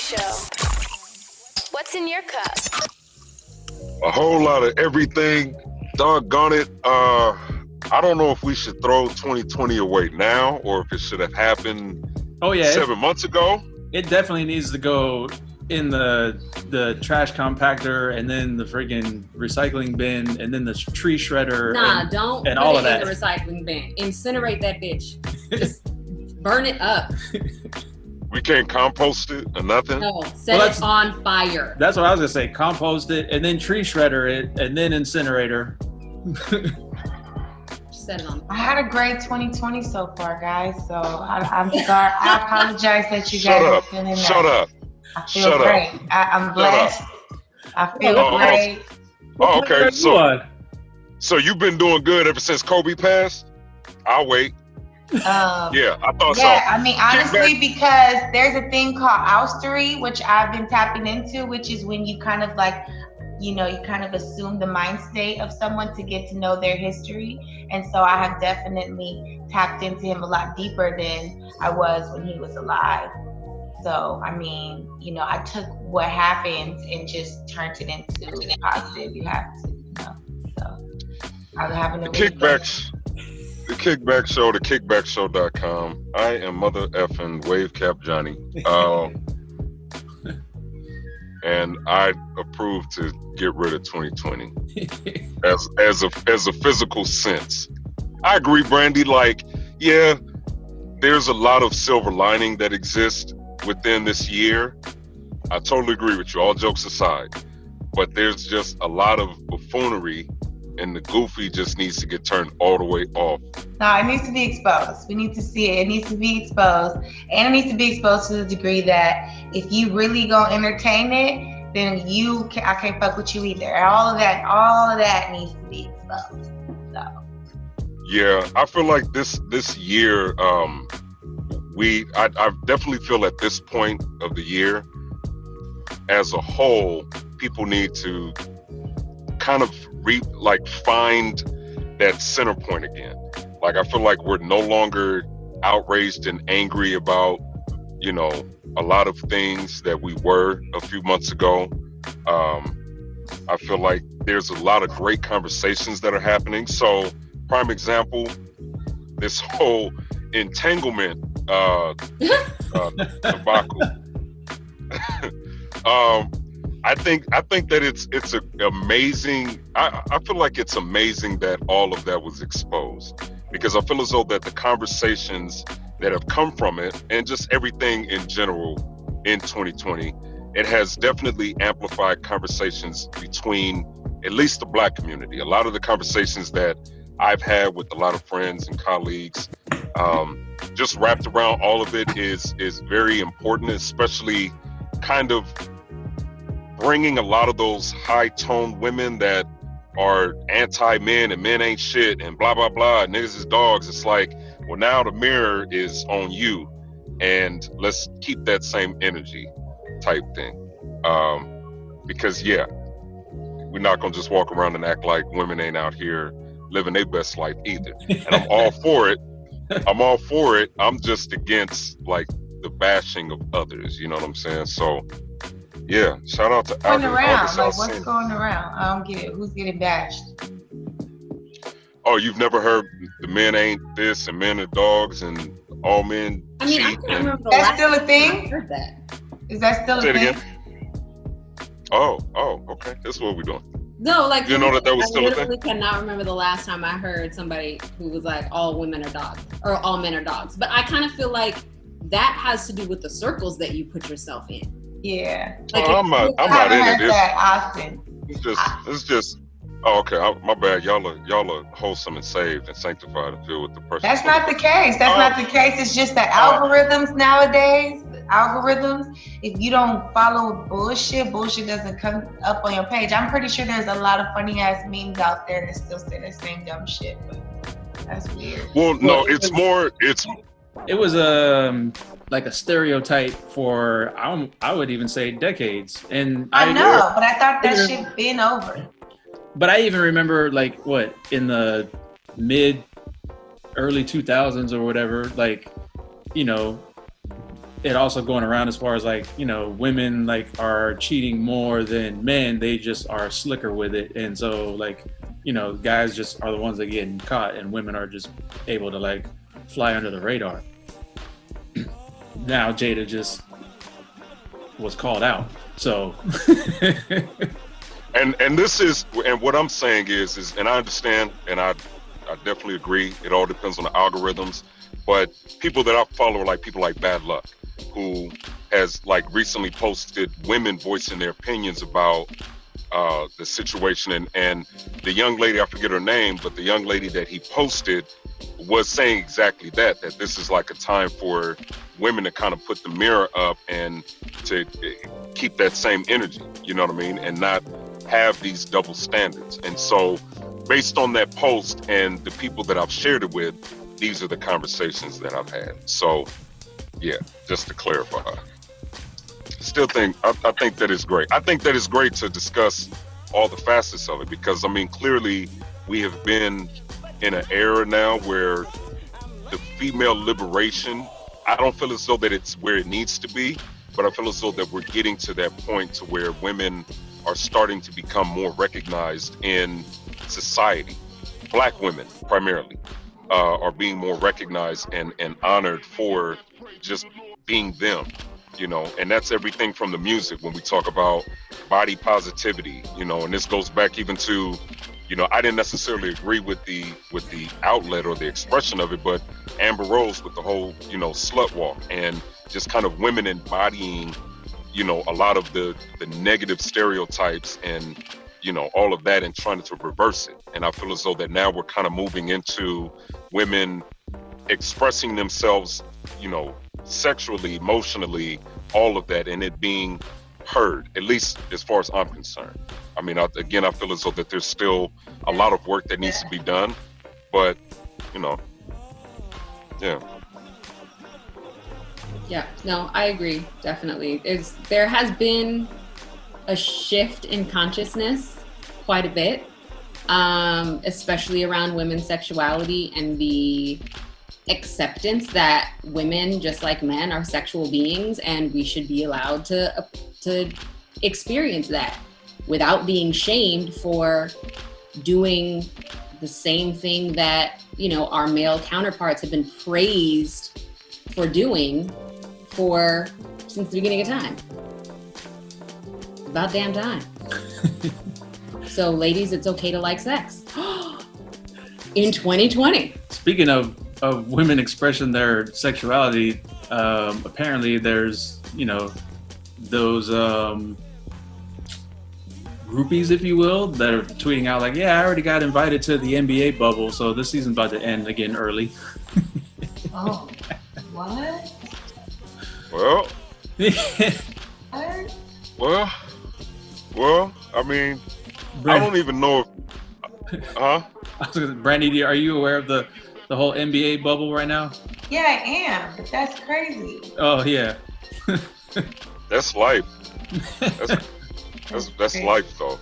Show. What's in your cup? A whole lot of everything. Doggone it. I don't know if we should throw 2020 away now or if it should have happened 7 months ago. It definitely needs to go in the trash compactor and then the friggin' recycling bin and then the tree shredder. Don't and put all it of that in the recycling bin. Incinerate that bitch. Just burn it up. We can't compost it or nothing? No, set it on fire. That's what I was gonna say. Compost it and then tree shredder it and then incinerator. Set it on fire. I had a great 2020 so far, guys. So I'm sorry. I apologize that you guys are feeling that. Shut up. I feel great. I'm blessed. I feel great. Oh, okay. So you've been doing good ever since Kobe passed? I'll wait. Yeah, I thought so. Yeah, I mean, honestly, because there's a thing called oustery, which I've been tapping into, which is when you kind of like, you kind of assume the mind state of someone to get to know their history. And so I have definitely tapped into him a lot deeper than I was when he was alive. So, I mean, I took what happened and just turned it into positive. You have to, So I was having a Kickbacks. The Kickback Show, thekickbackshow.com. I am mother effing Wave Cap Johnny. And I approve to get rid of 2020 as a physical sense. I agree, Brandy. Like, yeah, there's a lot of silver lining that exists within this year. I totally agree with you, all jokes aside. But there's just a lot of buffoonery, and the goofy just needs to get turned all the way off. No, it needs to be exposed. We need to see it. It needs to be exposed. And it needs to be exposed to the degree that if you really gonna entertain it, then I can't fuck with you either. All of that needs to be exposed. So. Yeah, I feel like this year, I definitely feel at this point of the year, as a whole, people need to kind of find that center point again. Like, I feel like we're no longer outraged and angry about, a lot of things that we were a few months ago. I feel like there's a lot of great conversations that are happening. So, prime example, this whole entanglement debacle. I think that it's amazing. I feel like it's amazing that all of that was exposed, because I feel as though that the conversations that have come from it and just everything in general in 2020, it has definitely amplified conversations between at least the Black community. A lot of the conversations that I've had with a lot of friends and colleagues, just wrapped around all of it is very important, especially kind of bringing a lot of those high-toned women that are anti-men and men ain't shit and blah, blah, blah, niggas is dogs. It's like, well, now the mirror is on you, and let's keep that same energy type thing. Because, yeah, we're not going to just walk around and act like women ain't out here living their best life either. And I'm all for it. I'm just against, like, the bashing of others. You know what I'm saying? So, yeah, shout out to August. What's going around? I don't get it. Who's getting bashed? Oh, you've never heard the men ain't this and men are dogs and all men cheat? I can't remember. That's still a thing? I heard that. Is that still a thing? Again? Oh, okay. That's what we're doing. No, like, you know that was still a thing? I literally cannot remember the last time I heard somebody who was like, all women are dogs or all men are dogs. But I kind of feel like that has to do with the circles that you put yourself in. Yeah. Like, I'm not into this. That often. It's just. Oh, okay. My bad. Y'all are wholesome and saved and sanctified and filled with the precious. That's not the case. Not the case. It's just the algorithms nowadays. Algorithms. If you don't follow bullshit doesn't come up on your page. I'm pretty sure there's a lot of funny ass memes out there that still say the same dumb shit, but that's weird. Well, no, it's more. It was like a stereotype for I would even say decades, and I know, but I thought that shit been over. But I even remember, like, in the early 2000s or whatever, like, it also going around as far as like, you know, women like are cheating more than men. They just are slicker with it. And so like, you know, guys just are the ones that getting caught and women are just able to like fly under the radar. Now Jada just was called out. So and this is, and what I'm saying is and I understand, and I definitely agree, it all depends on the algorithms, but people that I follow are like people like Bad Luck, who has like recently posted women voicing their opinions about the situation, and the young lady, I forget her name, but the young lady that he posted was saying exactly that this is like a time for women to kind of put the mirror up and to keep that same energy, you know what I mean, and not have these double standards. And so based on that post and the people that I've shared it with, these are the conversations that I've had. So yeah, just to clarify, still think, I think that is great. I think that it's great to discuss all the facets of it, because I mean, clearly we have been in an era now where the female liberation, I don't feel as though that it's where it needs to be, but I feel as though that we're getting to that point to where women are starting to become more recognized in society. Black women primarily are being more recognized and honored for just being them, you know, and that's everything from the music when we talk about body positivity, you know, and this goes back even to, you know, I didn't necessarily agree with the outlet or the expression of it, but Amber Rose with the whole, you know, slut walk and just kind of women embodying, you know, a lot of the negative stereotypes and, you know, all of that, and trying to reverse it. And I feel as though that now we're kind of moving into women expressing themselves, you know, sexually, emotionally, all of that, and it being heard, at least as far as I'm concerned. I mean, again, I feel as though that there's still a lot of work that needs to be done, but, you know, yeah. Yeah, no, I agree, definitely. There has been a shift in consciousness quite a bit, especially around women's sexuality and the acceptance that women, just like men, are sexual beings, and we should be allowed to experience that without being shamed for doing the same thing that, you know, our male counterparts have been praised for doing since the beginning of time. It's about damn time. So ladies, it's okay to like sex in 2020. Speaking of women expressing their sexuality, apparently there's, you know, those groupies, if you will, that are tweeting out like, yeah, I already got invited to the NBA bubble, so this season's about to end again early. Oh, what? Well, What? well, I mean, I don't even know if, Brandy, are you aware of the whole NBA bubble right now? Yeah, I am, but that's crazy. Oh yeah. that's life. That's life, though.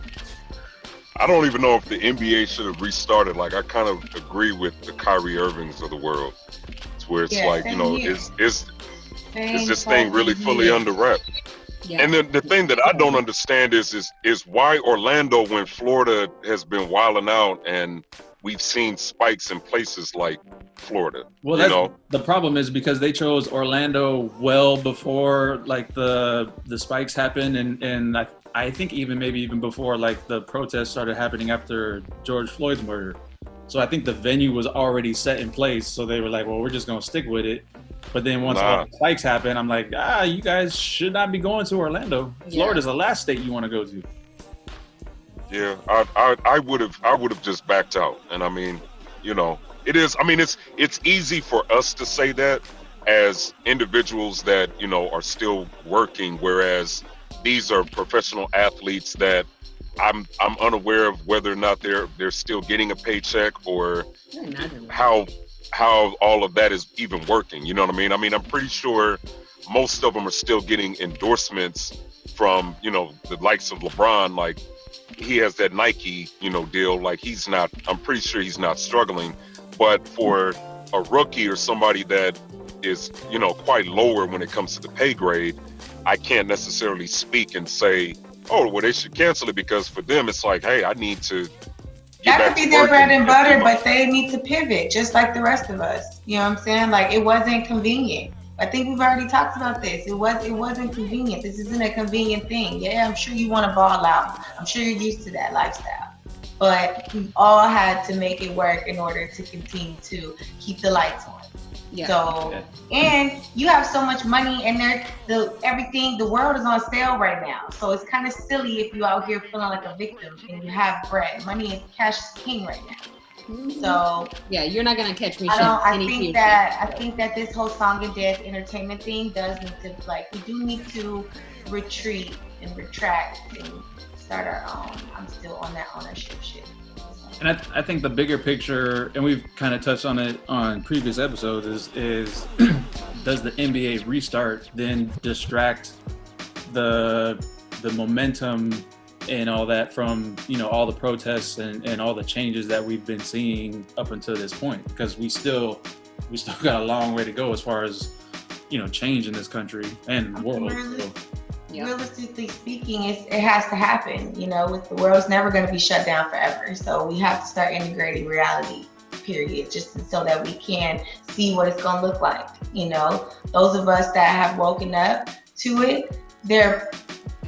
I don't even know if the NBA should have restarted. Like, I kind of agree with the Kyrie Irvings of the world. It's where it's like, you know, is this thing really fully under wrap? Yeah. And then the thing that I don't understand is why Orlando, when Florida has been wilding out and we've seen spikes in places like Florida. Well, that's, the problem is because they chose Orlando well before like the spikes happened, and I think maybe even before like the protests started happening after George Floyd's murder. So I think the venue was already set in place. So they were like, well, we're just gonna stick with it. But then once all the spikes happened, I'm like, you guys should not be going to Orlando. Florida's the last state you want to go to. Yeah, I would have just backed out. And I mean, you know, it is. I mean, it's easy for us to say that as individuals that, you know, are still working, whereas these are professional athletes that I'm unaware of whether or not they're still getting a paycheck or how all of that is even working. You know what I mean? I mean, I'm pretty sure most of them are still getting endorsements from, you know, the likes of LeBron. Like, he has that Nike, you know, deal. Like, I'm pretty sure he's not struggling. But for a rookie or somebody that quite lower when it comes to the pay grade, I can't necessarily speak and say, oh, well, they should cancel it, because for them it's like, hey, I need to get That back could be to their work bread and butter, do but they need to pivot just like the rest of us. You know what I'm saying? Like, it wasn't convenient. I think we've already talked about this. It wasn't convenient. This isn't a convenient thing. Yeah, I'm sure you want to ball out. I'm sure you're used to that lifestyle. But we all had to make it work in order to continue to keep the lights on. Yeah. So, and you have so much money, and the world is on sale right now. So it's kind of silly if you out here feeling like a victim and you have bread. Money is cash is king right now. So yeah, you're not gonna catch me. I think that this whole song and dance entertainment thing does need to, like, we do need to retreat and retract and start our own. I'm still on that ownership shit. And I think the bigger picture, and we've kind of touched on it on previous episodes, is does the NBA restart then distract the momentum and all that from, all the protests and all the changes that we've been seeing up until this point? Because we still got a long way to go as far as, change in this country and world. Realistically speaking, it has to happen. With the world's never going to be shut down forever. So we have to start integrating reality, period, just so that we can see what it's going to look like. Those of us that have woken up to it, there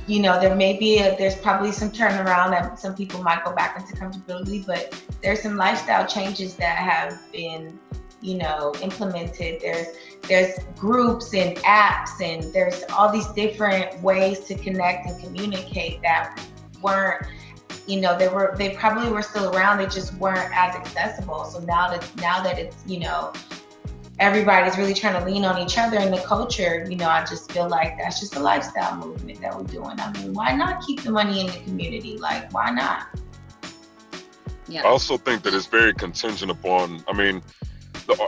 may be there's probably some turnaround that some people might go back into comfortability, but there's some lifestyle changes that have been, implemented. There's groups and apps, and there's all these different ways to connect and communicate that weren't, they probably were still around, they just weren't as accessible. So now that it's, everybody's really trying to lean on each other in the culture, I just feel like that's just a lifestyle movement that we're doing. I mean, why not keep the money in the community? Like, why not? Yeah. I also think that it's very contingent upon,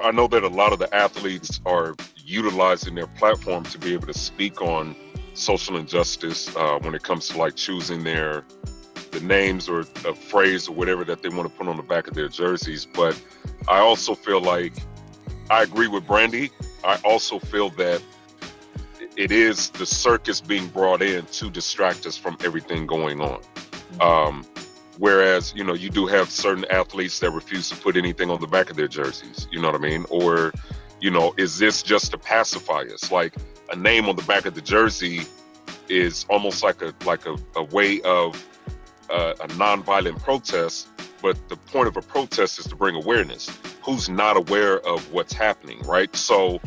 I know that a lot of the athletes are utilizing their platform to be able to speak on social injustice when it comes to, like, choosing the names or a phrase or whatever that they want to put on the back of their jerseys. But I also feel like, I agree with Brandy. I also feel that it is the circus being brought in to distract us from everything going on. Whereas, you do have certain athletes that refuse to put anything on the back of their jerseys. You know what I mean? Or, is this just to pacify us? Like, a name on the back of the jersey is almost like a way of a nonviolent protest. But the point of a protest is to bring awareness. Who's not aware of what's happening, right? So,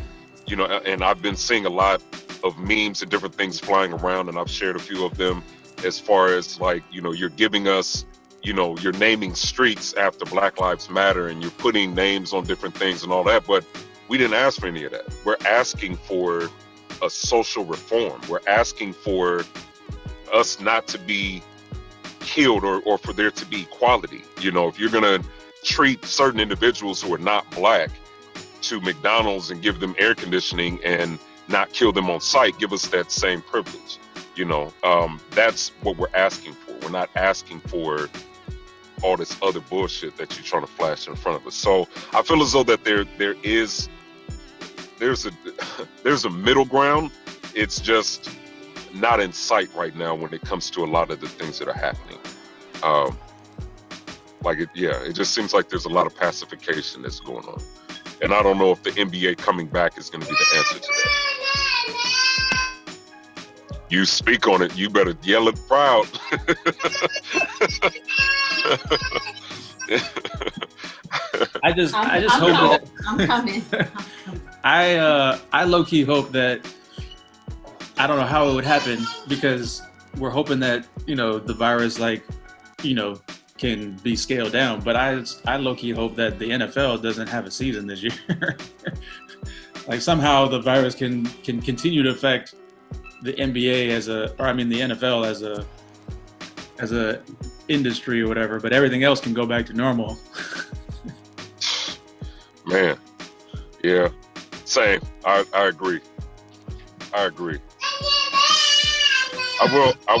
and I've been seeing a lot of memes and different things flying around, and I've shared a few of them as far as, like, you're giving us, you're naming streets after Black Lives Matter, and you're putting names on different things and all that, but we didn't ask for any of that. We're asking for a social reform. We're asking for us not to be killed or for there to be equality. If you're going to treat certain individuals who are not Black to McDonald's and give them air conditioning and not kill them on site, give us that same privilege. That's what we're asking for. We're not asking for all this other bullshit that you're trying to flash in front of us. So I feel as though that there's a middle ground. It's just not in sight right now when it comes to a lot of the things that are happening. It just seems like there's a lot of pacification that's going on. And I don't know if the NBA coming back is going to be the answer to that. You speak on it, you better yell it proud. I just hope that I'm coming. I low-key hope that, I don't know how it would happen, because we're hoping that, the virus, can be scaled down. But I low-key hope that the NFL doesn't have a season this year. Like, somehow the virus can continue to affect the NBA the NFL as a industry or whatever, but everything else can go back to normal. Man, yeah, same. I agree. I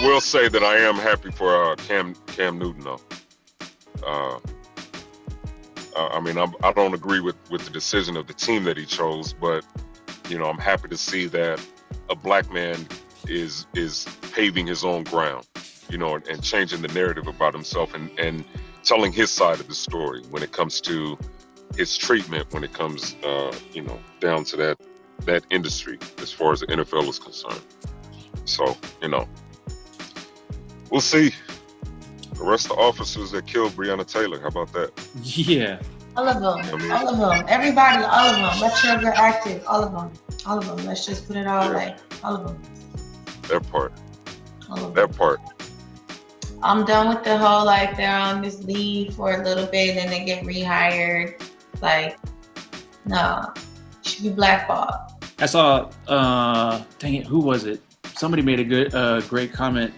will say that I am happy for Cam Newton though. I don't agree with the decision of the team that he chose, but I'm happy to see that a black man is paving his own ground, and changing the narrative about himself and telling his side of the story when it comes to his treatment, when it comes, down to that industry as far as the NFL is concerned. So, we'll see. Arrest the officers that killed Breonna Taylor. How about that? Yeah. All of them. All of them. Everybody, all of them. Make sure they're active. All of them. All of them. Let's just put it all away. All of them. That part. All of them. That part. I'm done with the whole, they're on this leave for a little bit and they get rehired. No. Should be blackballed. I saw, dang it, who was it? Somebody made a great comment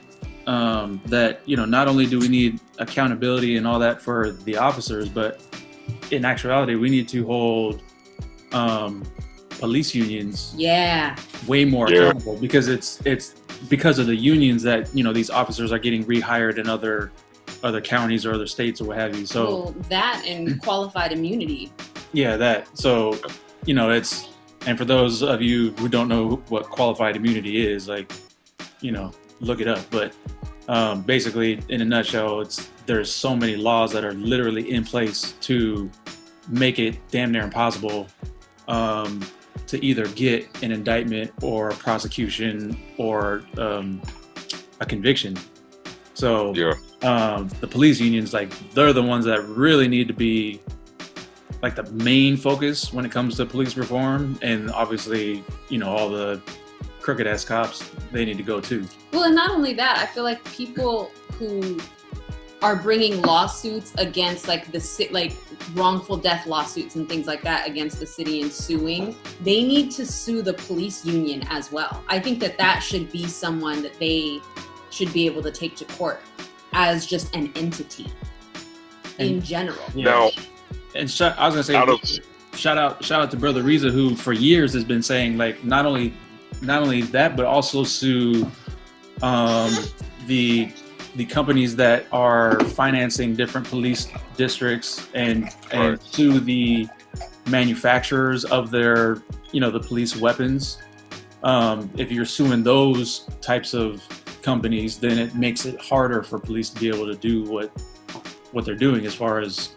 that, not only do we need accountability and all that for the officers, but in actuality, we need to hold police unions way more accountable, because it's because of the unions that, these officers are getting rehired in other counties or other states or what have you. So that and qualified immunity. Yeah, that. So, it's, and for those of you who don't know what qualified immunity is, look it up. But basically, in a nutshell, there's so many laws that are literally in place to make it damn near impossible to either get an indictment or a prosecution or a conviction. So the police unions, they're the ones that really need to be the main focus when it comes to police reform. And obviously, all the crooked ass cops, they need to go too. Well, and not only that, I feel like people who are bringing lawsuits against wrongful death lawsuits and things like that against the city and suing, they need to sue the police union as well. I think that should be someone that they should be able to take to court as just an entity in general. Yeah. Now, and I was gonna say, shout out to Brother Reza, who for years has been saying not only that, but also sue the companies that are financing different police districts and sue the manufacturers of their, the police weapons. If you're suing those types of companies, then it makes it harder for police to be able to do what they're doing as far as,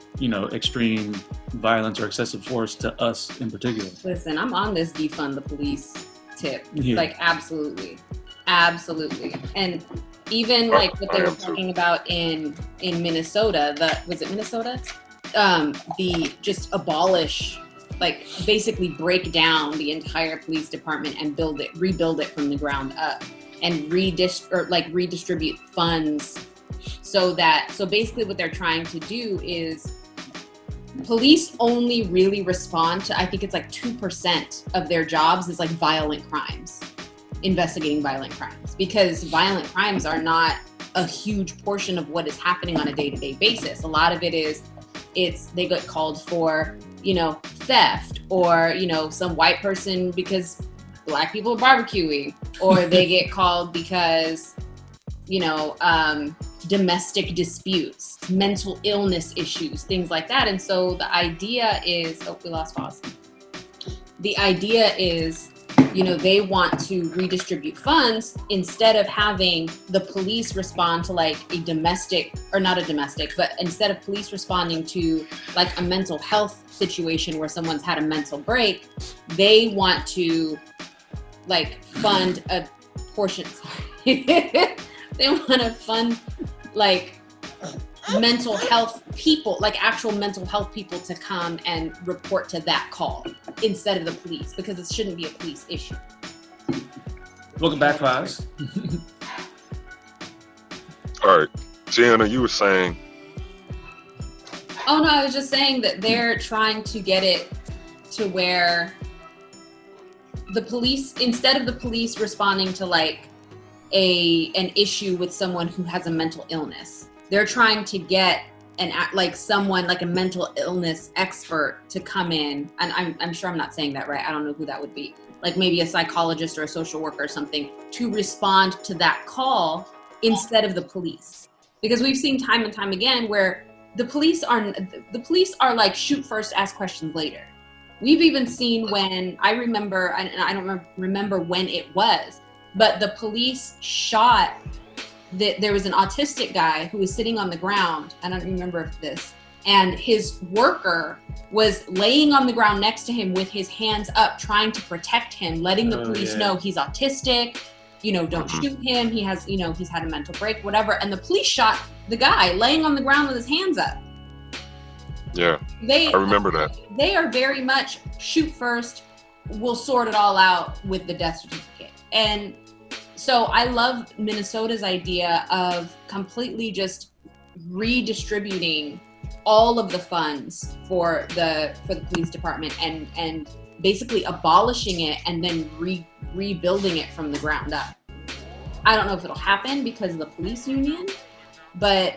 extreme violence or excessive force to us in particular. Listen, I'm on this defund the police tip. Absolutely. And even what they were talking about in Minnesota, was it Minnesota? The just abolish, basically break down the entire police department and rebuild it from the ground up, and redistribute funds so basically what they're trying to do is police only really respond to, I think it's 2% of their jobs is violent crimes. Investigating violent crimes, because violent crimes are not a huge portion of what is happening on a day-to-day basis. A lot of it is they get called for, theft, or, some white person because black people are barbecuing, or they get called because, domestic disputes, mental illness issues, things like that. And so the idea is, we lost Foz. The idea is, they want to redistribute funds instead of having the police respond to a domestic, or not a domestic, but instead of police responding to a mental health situation where someone's had a mental break, they want to fund a portion. They want to fund mental health people, actual mental health people to come and report to that call instead of the police, because it shouldn't be a police issue. Welcome back, Foz. All right, Gianna, you were saying. Oh no, I was just saying that they're trying to get it to where the police, instead of the police responding to an issue with someone who has a mental illness, they're trying to get someone a mental illness expert to come in, and I'm sure I'm not saying that right. I don't know who that would be. Maybe a psychologist or a social worker or something, to respond to that call instead of the police. Because we've seen time and time again where the police are shoot first, ask questions later. We've even seen when, I remember, and I don't remember when it was, but the police shot, there was an autistic guy who was sitting on the ground. I don't remember this. And his worker was laying on the ground next to him with his hands up, trying to protect him, letting the police know he's autistic, don't shoot him. He has, he's had a mental break, whatever. And the police shot the guy laying on the ground with his hands up. Yeah, I remember that. They are very much shoot first, we'll sort it all out with the death certificate. And so I love Minnesota's idea of completely just redistributing all of the funds for the police department and basically abolishing it and then rebuilding it from the ground up. I don't know if it'll happen because of the police union, but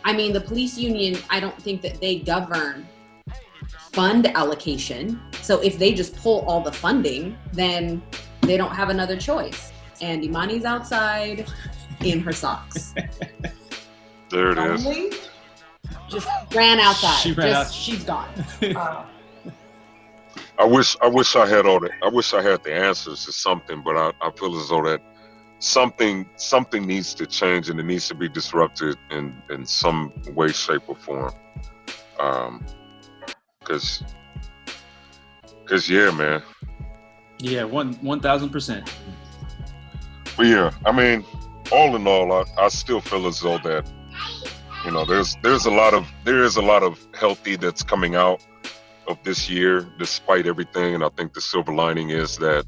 I mean, the police union, I don't think that they govern fund allocation. So if they just pull all the funding, then they don't have another choice. And Imani's outside in her socks. There it is. Just ran outside. She ran out. She's gone. I wish I had I wish I had the answers to something, but I feel as though that something needs to change and it needs to be disrupted in some way, shape, or form. Cause yeah, man. Yeah, 1,000%. But yeah, I mean, all in all, I still feel as though that, there is a lot of healthy that's coming out of this year, despite everything. And I think the silver lining is that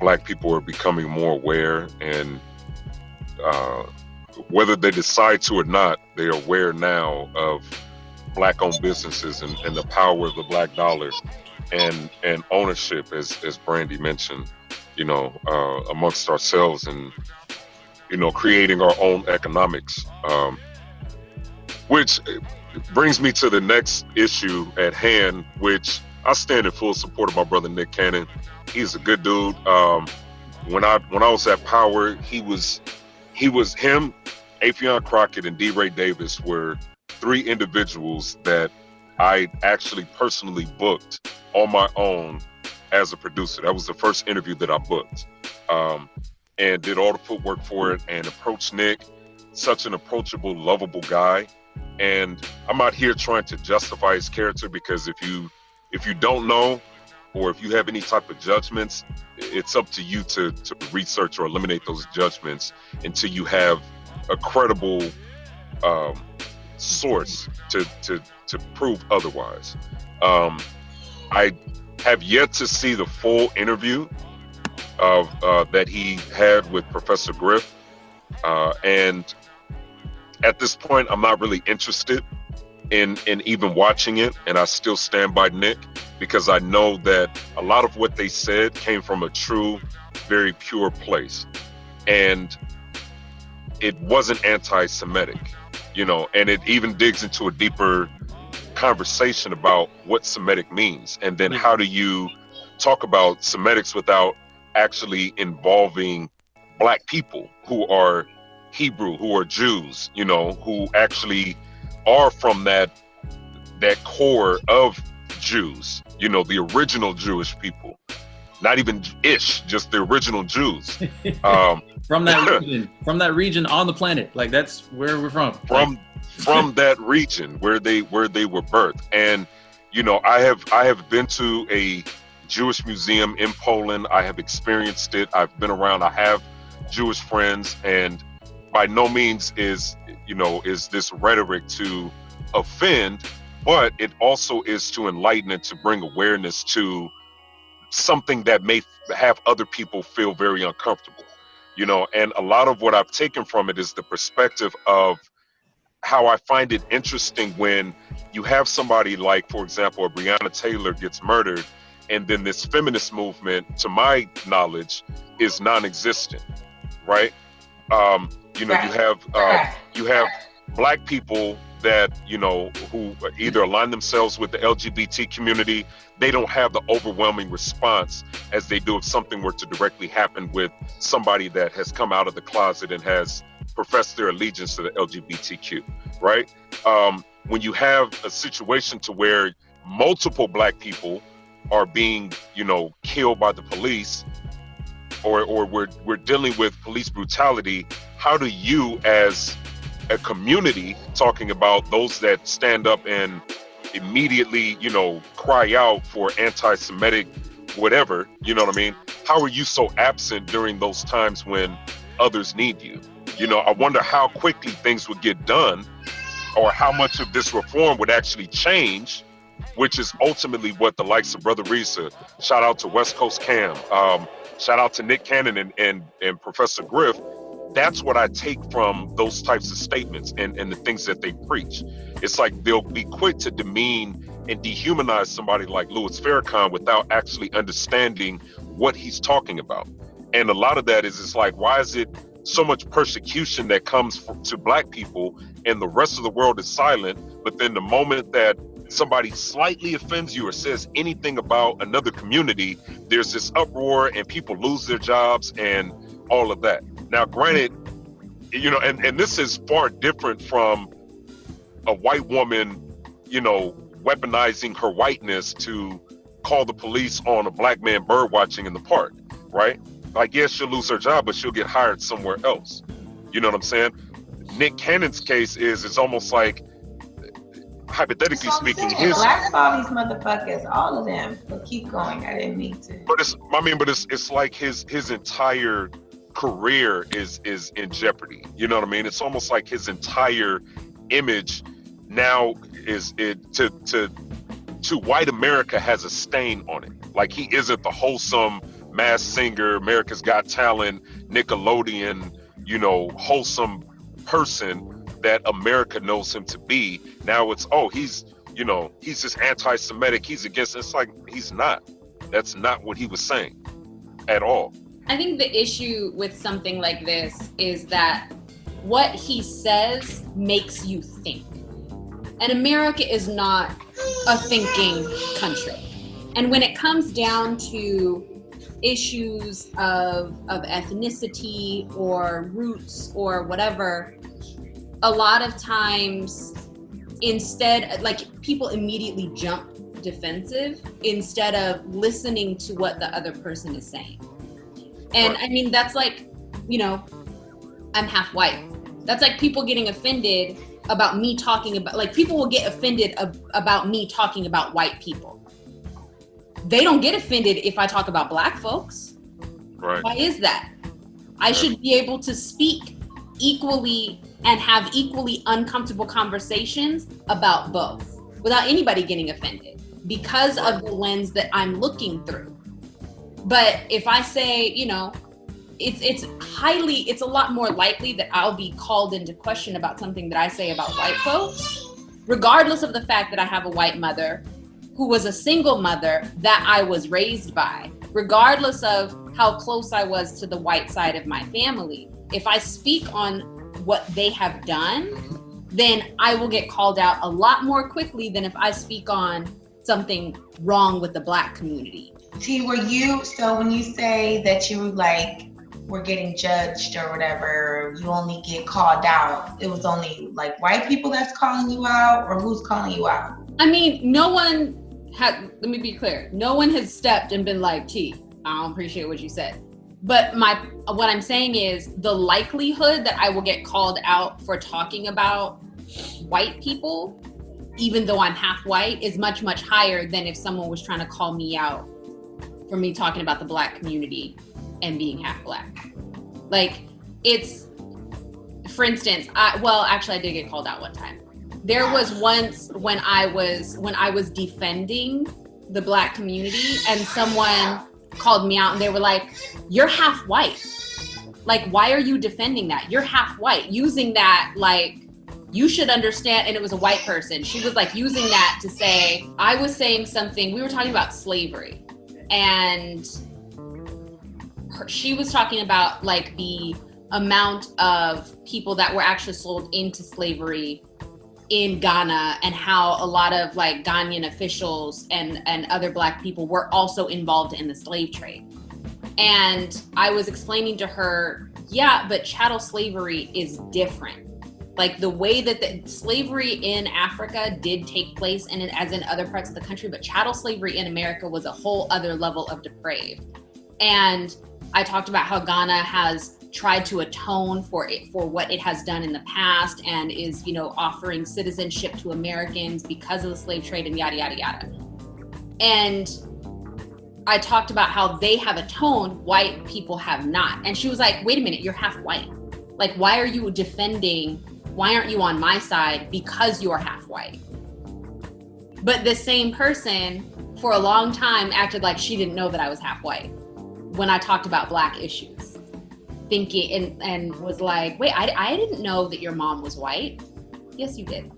Black people are becoming more aware, and whether they decide to or not, they are aware now of Black-owned businesses and the power of the Black dollar and ownership, as Brandy mentioned, amongst ourselves and, creating our own economics. Which brings me to the next issue at hand, which I stand in full support of my brother Nick Cannon. He's a good dude. When I was at Power, he was him, Afion Crockett, and D. Ray Davis were three individuals that I actually personally booked on my own as a producer. That was the first interview that I booked, and did all the footwork for it and approached Nick, such an approachable, lovable guy. And I'm not here trying to justify his character, because if you don't know, or if you have any type of judgments, it's up to you to research or eliminate those judgments until you have a credible source to prove otherwise. I have yet to see the full interview of that he had with Professor Griff, and at this point, I'm not really interested in even watching it, and I still stand by Nick, because I know that a lot of what they said came from a true, very pure place, and it wasn't anti-Semitic, and it even digs into a deeper conversation about what Semitic means, and then how do you talk about Semitics without actually involving Black people who are Hebrew, who are Jews, who actually are from that core of Jews, the original Jewish people, not even ish, just the original Jews. From that region on the planet, like that's where we're from. From that region where they were birthed. And I have been to a Jewish museum in Poland. I have experienced it. I've been around. I have Jewish friends, and by no means is this rhetoric to offend, but it also is to enlighten and to bring awareness to something that may have other people feel very uncomfortable, and a lot of what I've taken from it is the perspective of how I find it interesting when you have somebody like, for example, Breonna Taylor gets murdered, and then this feminist movement, to my knowledge, is non-existent, right? You have Black people that, who either align themselves with the LGBT community. They don't have the overwhelming response as they do if something were to directly happen with somebody that has come out of the closet and has professed their allegiance to the LGBTQ, right? When you have a situation to where multiple Black people are being, killed by the police, or we're dealing with police brutality, how do you as a community, talking about those that stand up and immediately, cry out for anti-Semitic whatever, you know what I mean? How are you so absent during those times when others need you? I wonder how quickly things would get done, or how much of this reform would actually change, which is ultimately what the likes of Brother Risa, shout out to West Coast Cam, shout out to Nick Cannon and Professor Griff. That's what I take from those types of statements and the things that they preach. It's like they'll be quick to demean and dehumanize somebody like Louis Farrakhan without actually understanding what he's talking about. And a lot of that is, it's like, why is it so much persecution that comes to Black people and the rest of the world is silent? But then the moment that somebody slightly offends you or says anything about another community, there's this uproar and people lose their jobs and all of that. Now, granted, and this is far different from a white woman, weaponizing her whiteness to call the police on a Black man bird watching in the park, right? Like, yes, she'll lose her job, but she'll get hired somewhere else. You know what I'm saying? Nick Cannon's case it's almost like, hypothetically speaking, blackball these motherfuckers, all of them. But keep going. I didn't mean to. But it's like his entire career is in jeopardy. You know what I mean? It's almost like his entire image now is to white America has a stain on it. Like, he isn't the wholesome Masked Singer, America's Got Talent, Nickelodeon, wholesome person that America knows him to be. Now it's, he's just anti-Semitic, he's against. It's like, he's not. That's not what he was saying at all. I think the issue with something like this is that what he says makes you think. And America is not a thinking country. And when it comes down to issues of ethnicity or roots or whatever, a lot of times instead, like, people immediately jump defensive instead of listening to what the other person is saying. And I mean, that's like, I'm half white. That's like people getting offended about me talking about, like, people will get offended about me talking about white people. They don't get offended if I talk about Black folks. Right. Why is that? I should be able to speak equally and have equally uncomfortable conversations about both without anybody getting offended because of the lens that I'm looking through. But if I say, it's a lot more likely that I'll be called into question about something that I say about white folks, regardless of the fact that I have a white mother who was a single mother that I was raised by, regardless of how close I was to the white side of my family. If I speak on what they have done, then I will get called out a lot more quickly than if I speak on something wrong with the Black community. T, so when you say that you were getting judged or whatever, you only get called out, it was only like white people that's calling you out, or who's calling you out? I mean, let me be clear, no one has stepped and been like, T, I don't appreciate what you said. But what I'm saying is the likelihood that I will get called out for talking about white people, even though I'm half white, is much, much higher than if someone was trying to call me out for me talking about the Black community and being half Black. Like, it's, for instance, actually I did get called out one time. There was once when I was defending the Black community and someone called me out and they were like, you're half white. Like, why are you defending that? You're half white. Using that, like, you should understand. And it was a white person. She was like using that to say, I was saying something, we were talking about slavery. And she was talking about like the amount of people that were actually sold into slavery in Ghana, and how a lot of like Ghanaian officials and other Black people were also involved in the slave trade. And I was explaining to her, yeah, but chattel slavery is different. Like the way that the slavery in Africa did take place, and as in other parts of the country, but chattel slavery in America was a whole other level of depraved. And I talked about how Ghana has tried to atone for what it has done in the past, and is, you know, offering citizenship to Americans because of the slave trade and yada, yada, yada. And I talked about how they have atoned, white people have not. And she was like, wait a minute, you're half white. Like, why aren't you on my side because you're half white? But the same person for a long time acted like she didn't know that I was half white when I talked about Black issues, thinking and was like, wait, I didn't know that your mom was white. Yes, you did.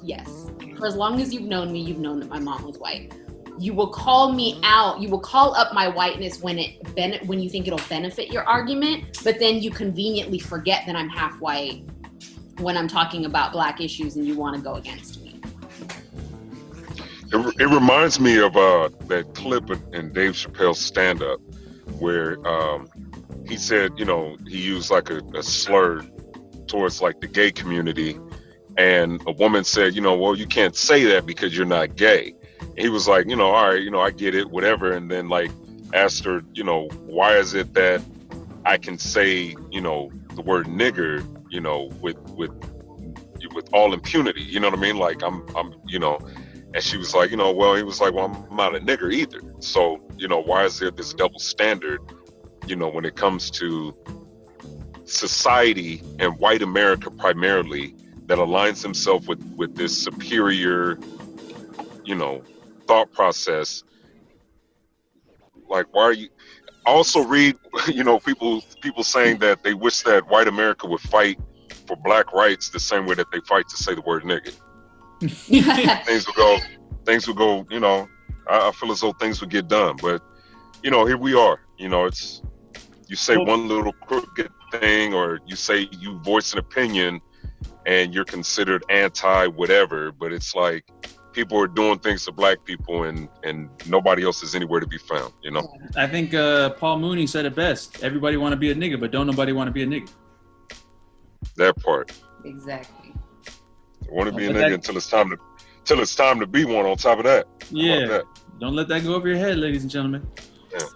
Yes. For as long as you've known me, you've known that my mom was white. You will call me out. You will call up my whiteness when you think it'll benefit your argument, but then you conveniently forget that I'm half white when I'm talking about Black issues and you want to go against me. It reminds me of that clip in Dave Chappelle's stand-up where he said, you know, he used like a slur towards like the gay community, and a woman said, you know, well, you can't say that because you're not gay. And he was like, you know, all right, you know, I get it, whatever. And then like asked her, you know, why is it that I can say, you know, the word nigger, you know, with all impunity, you know what I mean? Like I'm, you know, and she was like, you know, well, he was like, well, I'm not a nigger either. So, you know, why is there this double standard, you know, when it comes to society and white America primarily, that aligns himself with this superior, you know, thought process? Like, why are you? I also read, you know, people saying that they wish that white America would fight for Black rights the same way that they fight to say the word nigga. things would go, you know, I feel as though things would get done. But, you know, here we are. You know, it's, you say one little crooked thing, or you say, you voice an opinion and you're considered anti whatever, but it's like people are doing things to Black people and nobody else is anywhere to be found, you know? I think Paul Mooney said it best. Everybody want to be a nigga, but don't nobody want to be a nigga. That part. Exactly. I want to be a nigga until it's time to be one on top of that. Yeah. That? Don't let that go over your head, ladies and gentlemen. Yeah.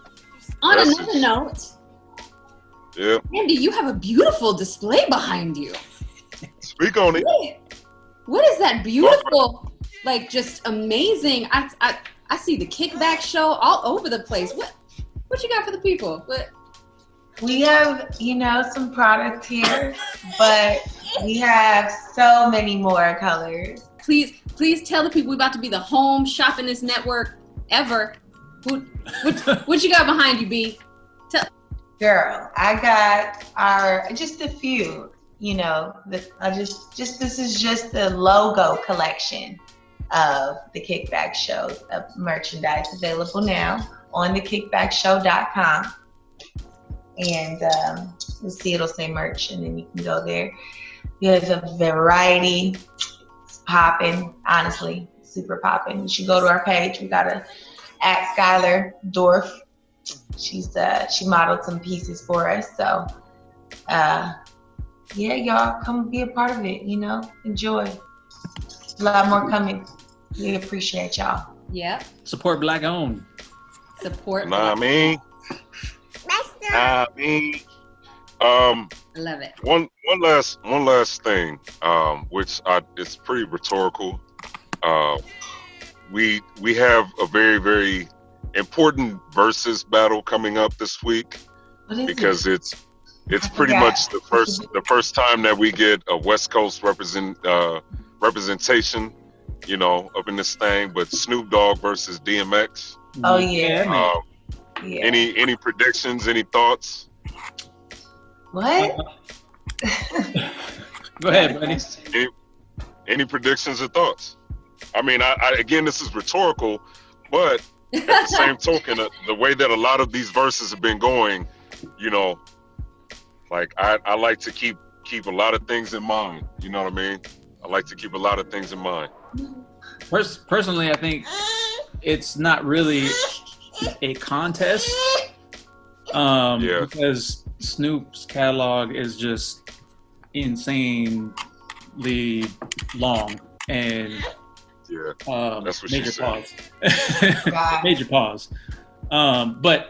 On another note, yeah, Andy, you have a beautiful display behind you. Speak on it. What is that beautiful, like just amazing? I see the Kickback show all over the place. What you got for the people? What? We have, you know, some product here, but we have so many more colors. Please tell the people we're about to be the home shoppingest network ever. What you got behind you, B? Girl, I got just a few. You know, this is just the logo collection of the Kickback show of merchandise available now on the kickbackshow.com. And you'll see it'll say merch, and then you can go there. There's a variety. It's popping, honestly, super popping. You should go to our page. We got at Skylar Dorff. She modeled some pieces for us. So yeah, y'all come be a part of it, you know, enjoy. A lot more coming. We appreciate y'all. Yep. Support Black owned. Support. Nah, I mean. I love it. One last thing, which it's pretty rhetorical. We have a very, very important versus battle coming up this week, because it's pretty much the first time that we get a West Coast representation, you know, up in this thing. But Snoop Dogg versus DMX. Oh yeah. Yeah. Any predictions? Any thoughts? What? Go ahead, buddy. Any predictions or thoughts? I mean, I again, this is rhetorical, but at the same token, the way that a lot of these verses have been going, you know, like I like to keep a lot of things in mind. You know what I mean? I like to keep a lot of things in mind. Personally, I think it's not really a contest, because Snoop's catalog is just insanely long and Yeah, that's what she major said. pause. Major pause. But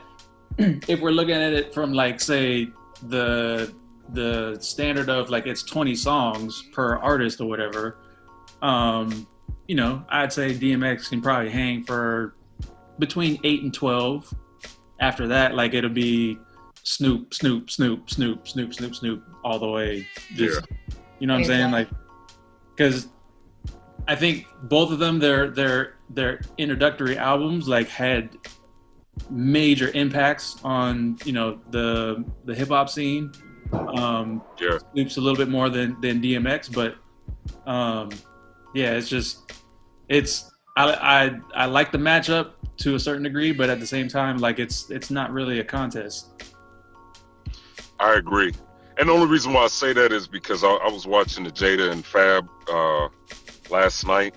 if we're looking at it from like, say, the standard of like it's 20 songs per artist or whatever, you know, I'd say DMX can probably hang for between 8 and 12. After that, like it'll be Snoop, Snoop, Snoop, Snoop, Snoop, Snoop, Snoop, all the way. Just, you know what I'm saying? Like, because I think both of them, their introductory albums like had major impacts on, you know, the hip hop scene. Snoop's a little bit more than DMX, but yeah, it's just I like the matchup to a certain degree, but at the same time, like it's not really a contest. I agree. And the only reason why I say that is because I was watching the Jada and Fab last night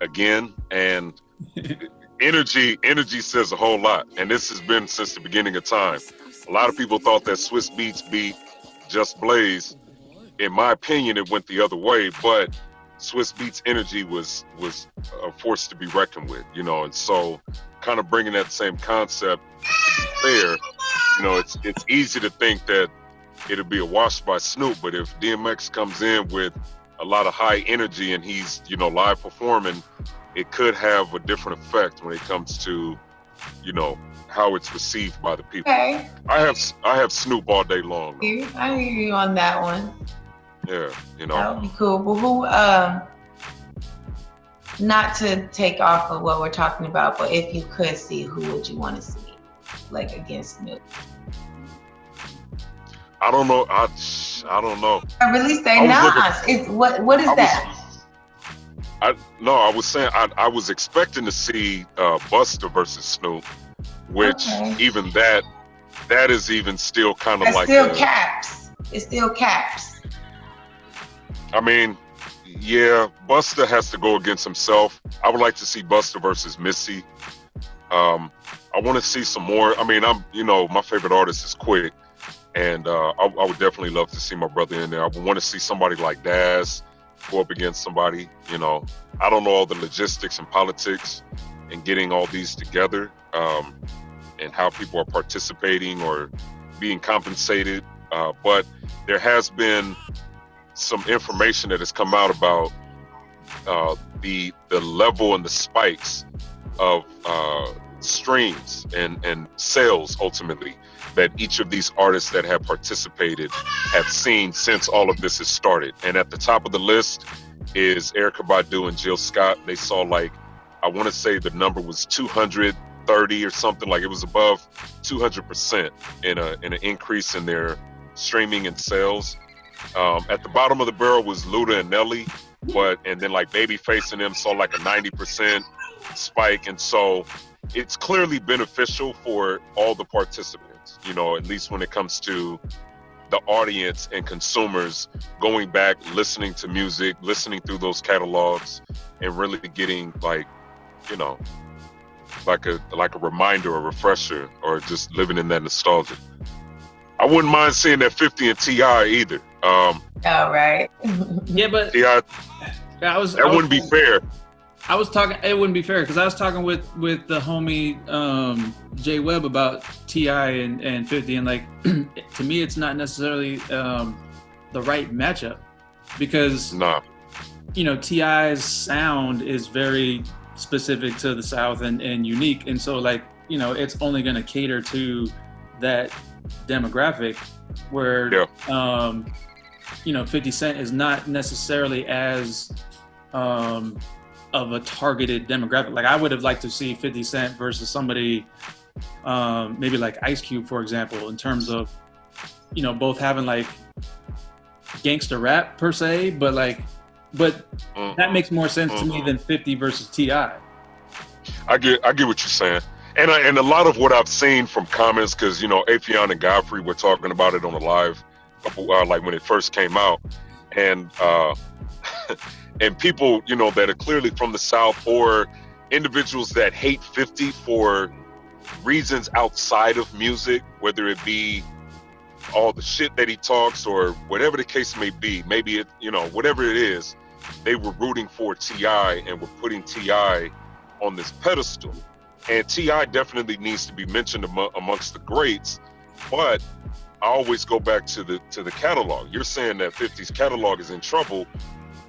again, and energy says a whole lot. And this has been since the beginning of time. A lot of people thought that Swiss Beats beat Just Blaze. In my opinion, it went the other way, but Swiss Beats energy was a force to be reckoned with, you know. And so kind of bringing that same concept to be fair, you know, it's easy to think that it'll be a wash by Snoop, but if DMX comes in with a lot of high energy and he's, you know, live performing, it could have a different effect when it comes to, you know, how it's received by the people. Okay. I have Snoop all day long, though. I hear you on that one. Yeah, you know. That would be cool. But who, not to take off of what we're talking about, but if you could see, who would you want to see, like, against Snoop? I don't know. I don't know. I really say Nas. It's what is that? I was saying I was expecting to see Busta versus Snoop, which even that is even still kind of like caps. It's still caps. I mean, yeah, Busta has to go against himself. I would like to see Busta versus Missy. I want to see some more. I mean, my favorite artist is Quick, and I would definitely love to see my brother in there. I would want to see somebody like Daz go up against somebody. You know, I don't know all the logistics and politics and getting all these together, and how people are participating or being compensated. But there has been some information that has come out about the level and the spikes of streams and sales ultimately that each of these artists that have participated have seen since all of this has started. And at the top of the list is Erykah Badu and Jill Scott. They saw, like, I want to say the number was 230 or something, like it was above 200% in an increase in their streaming and sales. At the bottom of the barrel was Luda and Nelly, and then like Babyface and them saw like a 90% spike. And so it's clearly beneficial for all the participants, you know, at least when it comes to the audience and consumers going back, listening to music, listening through those catalogs, and really getting, like, you know, like a reminder, a refresher, or just living in that nostalgia. I wouldn't mind seeing that 50 and T.I. either. Right. Yeah, but T.I., that wouldn't be fair. I was talking. It wouldn't be fair because I was talking with the homie Jay Webb about T.I. and 50, and like to me, it's not necessarily the right matchup because you know, T.I.'s sound is very specific to the South and unique, and so, like, you know, it's only going to cater to that demographic where you know, 50 Cent is not necessarily as of a targeted demographic. Like, I would have liked to see 50 Cent versus somebody maybe like Ice Cube, for example, in terms of, you know, both having like gangster rap per se, but that makes more sense to me than 50 versus T.I. I get what you're saying. And a lot of what I've seen from comments, because, you know, Afion and Godfrey were talking about it on the live, like when it first came out, and and people, you know, that are clearly from the South, or individuals that hate 50 for reasons outside of music, whether it be all the shit that he talks or whatever the case may be, maybe it, whatever it is, they were rooting for T.I. and were putting T.I. on this pedestal. And T.I. definitely needs to be mentioned amongst the greats, but I always go back to the catalog. You're saying that 50's catalog is in trouble.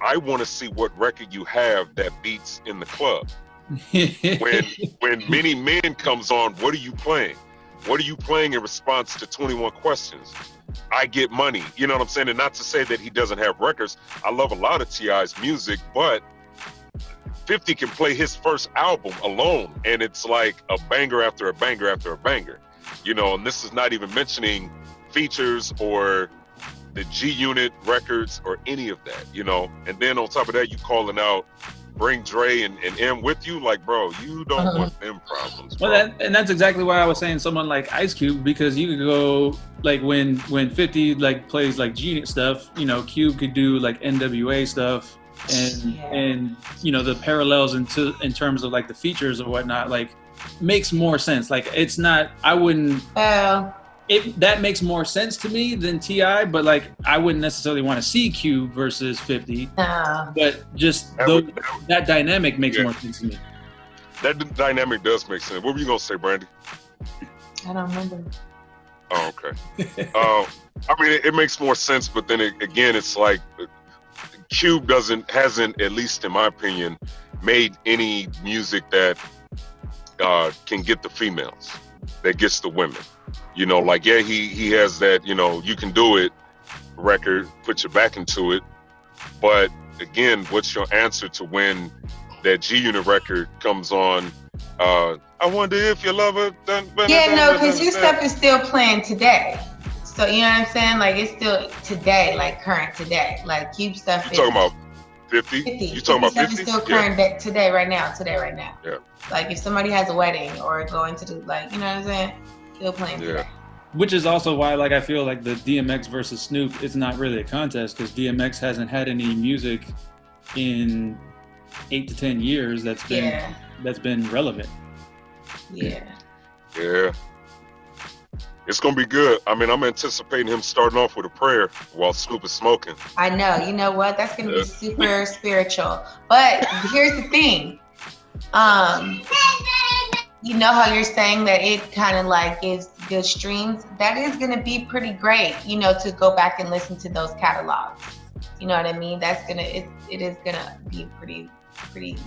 I want to see what record you have that beats in the club. when Many Men comes on, what are you playing? What are you playing in response to 21 Questions? I Get Money. You know what I'm saying? And not to say that he doesn't have records. I love a lot of T.I.'s music, but 50 can play his first album alone, and it's like a banger after a banger after a banger. And this is not even mentioning features or the G Unit records or any of that, And then on top of that, you calling out Bring Dre and M with you, like, bro, you don't want them problems, bro. Well, that's exactly why I was saying someone like Ice Cube, because you could go like when 50 like plays like G Unit stuff, Cube could do like NWA stuff, and the parallels in terms of like the features or whatnot, like makes more sense. Like it's not, I wouldn't. That makes more sense to me than T.I., but like I wouldn't necessarily want to see Cube versus 50. But just that dynamic makes more sense to me. That dynamic does make sense. What were you gonna say, Brandy? I don't remember. Oh, okay. I mean, it makes more sense, but then again, it's like Cube hasn't, at least in my opinion, made any music that can get the females, that gets the women. Like, yeah, he has that, You Can Do It record, put your back into it. But again, what's your answer to when that G Unit record comes on? I wonder if you love her. Because his stuff is still playing today. So, you know what I'm saying? Like, it's still today, like current today. Like, Cube stuff is... You're talking about 50? You talking about 50? It's still current today, right now. Yeah. Like, if somebody has a wedding or going to do, like, you know what I'm saying? Still playing today. Which is also why, like, I feel like the DMX versus Snoop is not really a contest, because DMX hasn't had any music in 8 to 10 years that's been relevant. Yeah. It's gonna be good. I mean, I'm anticipating him starting off with a prayer while Snoop is smoking. I know. You know what? That's gonna be super spiritual. But here's the thing. You know how you're saying that it kind of like gives good streams? That is going to be pretty great, to go back and listen to those catalogs. You know what I mean? It is going to be pretty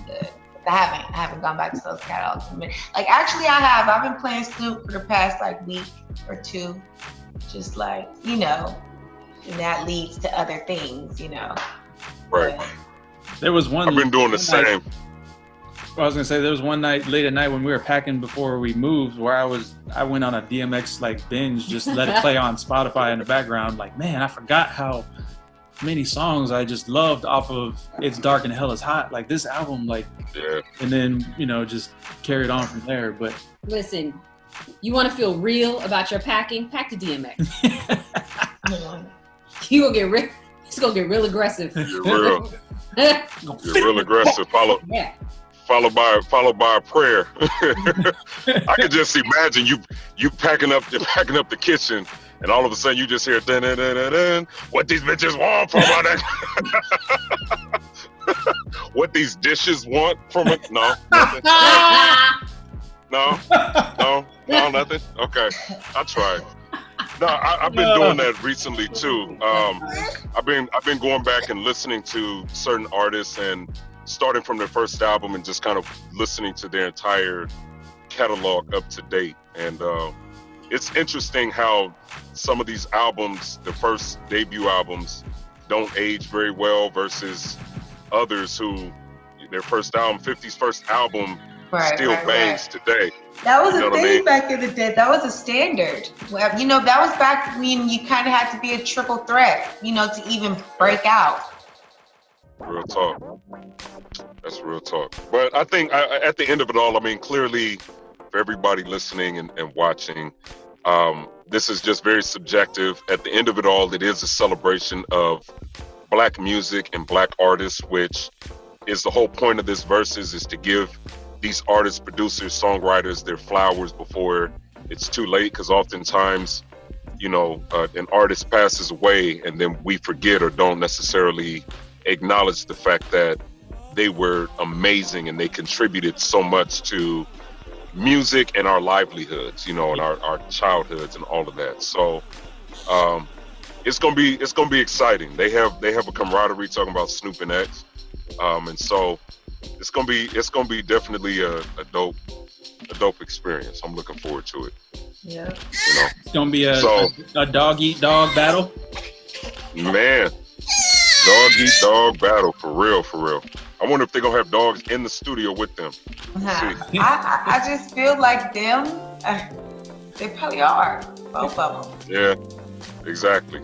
good. I haven't gone back to those catalogs. Like, actually I have. I've been playing Snoop for the past like week or two. Just like, and that leads to other things, Right. There was one. I've been doing the same. I was gonna say there was one night late at night when we were packing before we moved where I went on a DMX like binge, just let it play on Spotify in the background. Like, man, I forgot how many songs I just loved off of It's Dark and Hell is Hot. Like this album, and then just carried on from there. But listen, you want to feel real about your packing? Pack the DMX. You gonna get real. He's gonna get real aggressive. You're real aggressive. Followed by a prayer. I could just imagine you packing up the kitchen, and all of a sudden you just hear dun dun dun dun dun. What these bitches want from that? What these dishes want from it? No, nothing. No, nothing. Okay, I tried. No, I've been doing that recently too. I've been going back and listening to certain artists and starting from their first album and just kind of listening to their entire catalog up to date. And it's interesting how some of these albums, the first debut albums, don't age very well versus others who their first album, 50's first album, still bangs today. That was a thing back in the day. That was a standard. Well, that was back when you kind of had to be a triple threat, to even break out. Real talk. That's real talk. But I think at the end of it all, I mean, clearly for everybody listening and watching, this is just very subjective. At the end of it all, it is a celebration of Black music and Black artists, which is the whole point of this verses, is to give these artists, producers, songwriters their flowers before it's too late, because oftentimes an artist passes away and then we forget or don't necessarily acknowledge the fact that they were amazing and they contributed so much to music and our livelihoods, and our childhoods and all of that. So it's gonna be exciting. They have a camaraderie talking about Snoop and X, and so it's gonna be definitely a dope experience. I'm looking forward to it. Yeah. It's gonna be a dog eat dog battle. Man, dog eat dog battle for real. I wonder if they're gonna have dogs in the studio with them. See. I just feel like them. They probably are, both of them. Yeah, exactly.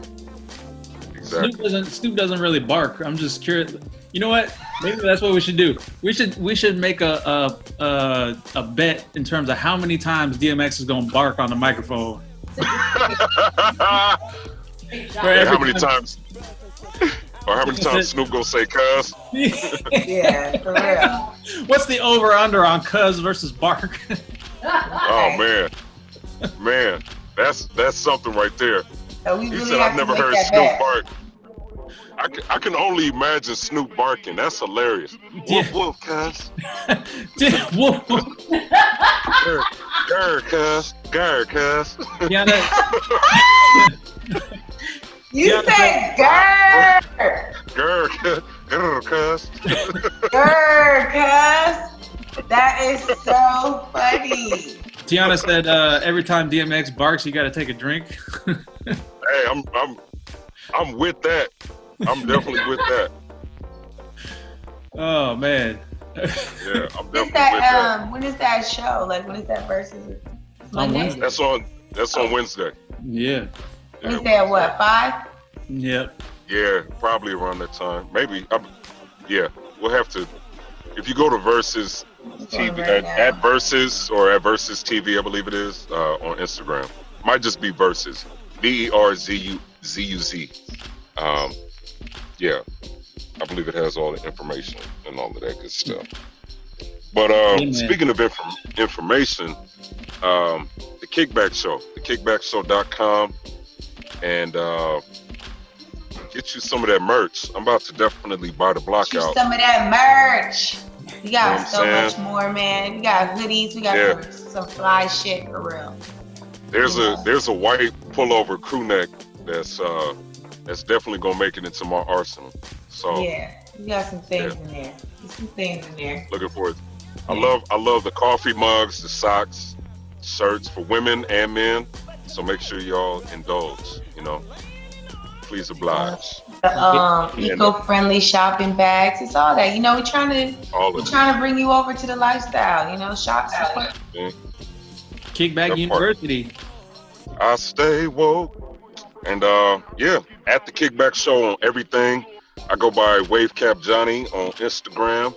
Snoop doesn't really bark. I'm just curious. You know what? Maybe that's what we should do. We should make a bet in terms of how many times DMX is gonna bark on the microphone. How many times? Or how many times Snoop gonna say "cuz"? Yeah, for real. What's the over/under on cuz versus bark? Oh man, that's something right there. So we He really said, have "I've to never make heard that Snoop bet. bark." I can only imagine Snoop barking. That's hilarious. Yeah. Woof woof, cuz. Whoa. Grr, cuz. Grr, cuz. Tiana, You said grr, Grr, cuz. grr, cuz. That is so funny. Tiana said every time DMX barks, you got to take a drink. Hey, I'm with that. I'm definitely with that. Oh man. Yeah, I'm definitely When is with that. when is that show? Like, when is that versus? On Monday? Wednesday. That's on Wednesday. Yeah. Wednesday at what, 5? Yep. Yeah, probably around that time. Maybe. Yeah, we'll have to. If you go to Versus TV Right now. at Versus or at Versus TV, I believe it is on Instagram. Might just be Versus. VERZUZ. Yeah, I believe it has all the information and all of that good stuff. But speaking of information, the Kickback Show, thekickbackshow.com, and get you some of that merch. I'm about to definitely buy the block Get you out. some of that merch. We got You know what so I'm much more, man. We got hoodies. We got some fly shit for real. There's a white pullover crew neck that's definitely gonna make it into my arsenal. So Yeah, we got some things in there. There's some things in there. looking forward. I love the coffee mugs, the socks, shirts for women and men. So make sure y'all indulge. Please oblige. The eco-friendly shopping bags. It's all that. We're trying to bring you over to the lifestyle. Shop support. Kickback That University. I stay woke. And at the Kickback Show on everything. I go by Wavecap Johnny on Instagram,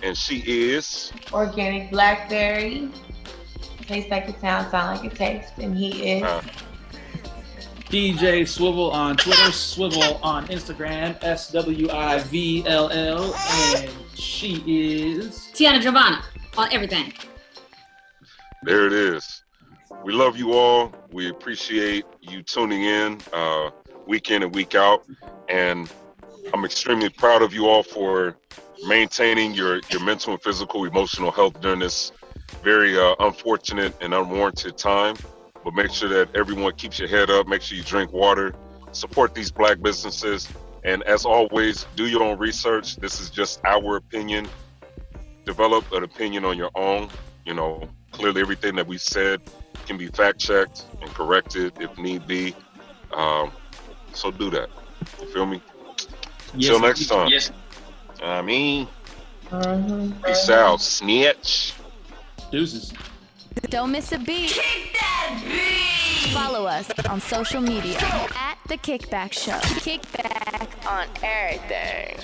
and she is Organic Blackberry. Tastes like it sounds, sound like it tastes, and he is DJ Swivel on Twitter, Swivel on Instagram, SWIVLL, and she is Tiana Giovanna on everything. There it is. We love you all. We appreciate you tuning in week in and week out. And I'm extremely proud of you all for maintaining your mental and physical, emotional health during this very unfortunate and unwarranted time. But make sure that everyone keeps your head up. Make sure you drink water. Support these Black businesses. And as always, do your own research. This is just our opinion. Develop an opinion on your own. Clearly everything that we said can be fact-checked and corrected if need be. So do that. You feel me? Yes, Till next time. Yes. Peace out, snitch. Deuces. Don't miss a beat. Follow us on social media at The Kickback Show. Kickback on everything.